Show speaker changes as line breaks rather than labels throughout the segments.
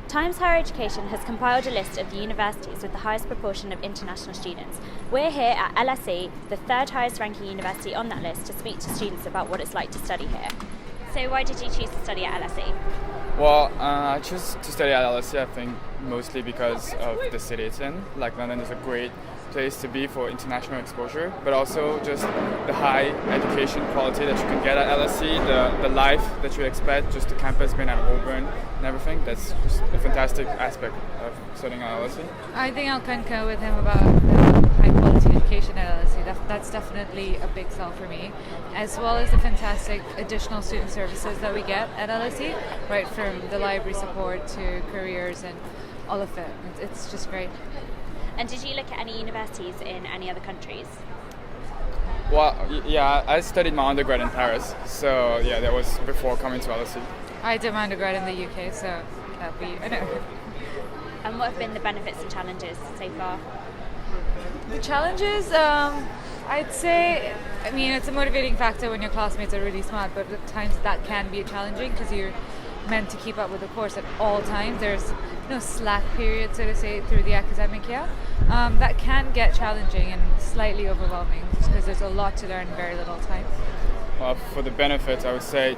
Times Higher Education has compiled a list of the universities with the highest proportion of international students. We're here at LSE, the third highest ranking university on that list, to speak to students about what it's like to study here. So why did you choose to study at LSE?
Well, I chose to study at LSE, I think, mostly because of the city it's in. Like, London is a great place to be for international exposure, but also just the high education quality that you can get at LSE, the life that you expect, just the campus being at Auburn and everything. That's just a fantastic aspect of studying at LSE.
I think I'll concur with him about the high quality education at LSE. That's definitely a big sell for me, as well as the fantastic additional student services that we get at LSE, right from the library support to careers and all of it. It's just great.
And did you look at any universities in any other countries?
Well, yeah, I studied my undergrad in Paris, so yeah, that was before coming to LSE.
I did my undergrad in the UK, so that'll be
And what have been the benefits and challenges so far?
The challenges, I'd say, I mean, it's a motivating factor when your classmates are really smart, but at times that can be challenging because you're meant to keep up with the course at all times. There's no slack period, so to say, through the academic year. That can get challenging and slightly overwhelming because there's a lot to learn in very little time.
Well, for the benefits, I would say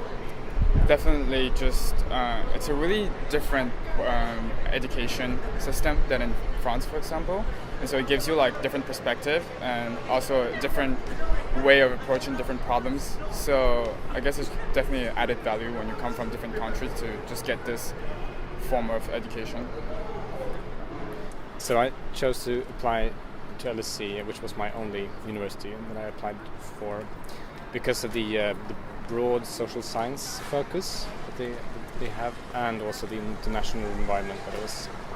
definitely just it's a really different education system than in France, for example. And so it gives you like different perspective and also a different way of approaching different problems. So I guess it's definitely an added value when you come from different countries to just get this form of education.
So I chose to apply to LSE, which was my only university that I applied for, because of the broad social science focus that they have, and also the international environment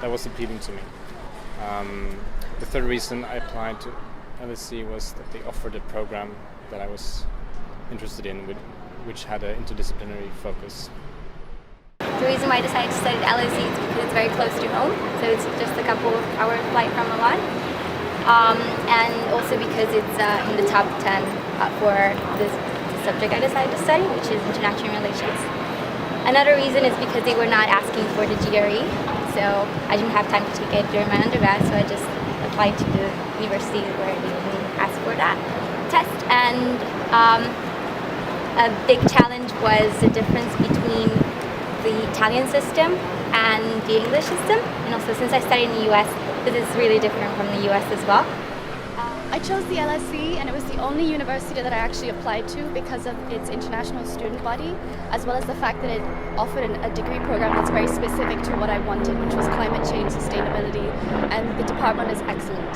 that was appealing to me. The third reason I applied to LSE was that they offered a program that I was interested in, which had an interdisciplinary focus.
The reason why I decided to study at LSE is because it's very close to home, so it's just a couple of hours flight from Milan, and also because it's in the top 10 for the subject I decided to study, which is international relations. Another reason is because they were not asking for the GRE, so I didn't have time to take it during my undergrad, so I just applied to the university where they didn't ask for that test. And a big challenge was the difference between the Italian system and the English system, and also since I studied in the US, this is really different from the US as well.
I chose the LSE, and it was the only university that I actually applied to because of its international student body, as well as the fact that it offered a degree program that's very specific to what I wanted, which was climate change, sustainability, and the department is excellent.